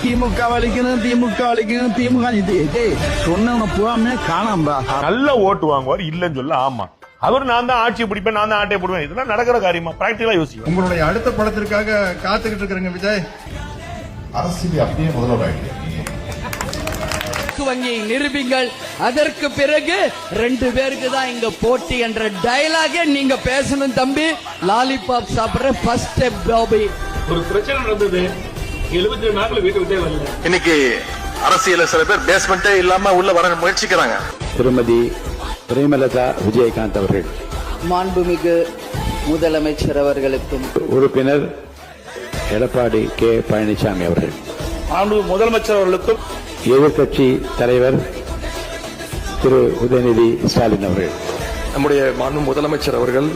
திமுக வலிக்கணும், திமுக வலிக்கணும், திமுக சொன்ன பூராமே காணாம்பா. நல்ல ஓட்டு வாங்குவார் இல்லன்னு சொல்ல. ஆமா, அவர் நான் தான் ஆட்சியை பிடிப்பேன், நான் தான் ஆட்டையை போடுவேன், இதெல்லாம் நடக்கிற காரியமா? பிராக்டிகலா யோசிக்கும். உங்களுடைய அடுத்த படத்திற்காக காத்துக்கிட்டு இருக்கிறேங்க விஜய். அரசியல் அப்படியே முதல்வர் வங்கியை நிரூபிங்கள். அதற்கு பிறகு 2 பேருக்கு தான் இங்க போட்டி என்ற டயலாக நீங்க பேசணும் தம்பி. லாலிபாப் சாப்பிடுற ஃபர்ஸ்ட் ஸ்டெப் பாபி. ஒரு பிரச்சனை நடந்தது, 72 நாட்கள் வீட்டு விட்டே வரல. இன்னைக்கு அரசியல் சில பேர் பேஸ்மெண்டே இல்லாம உள்ள வர முயற்சிக்கிறாங்க. திருமதி பிரேமலதா விஜயகாந்த் அவர்கள், மாண்புமிகு முதலமைச்சர் அவர்களுக்கும் உறுப்பினர் எடப்பாடி கே பழனிசாமி அவர்கள், முதலமைச்சர் அவர்களுக்கும், எதிர்கட்சி தலைவர் திரு உதயநிதி ஸ்டாலின் அவர்கள், நம்முடைய மாண்பு முதலமைச்சர் அவர்கள்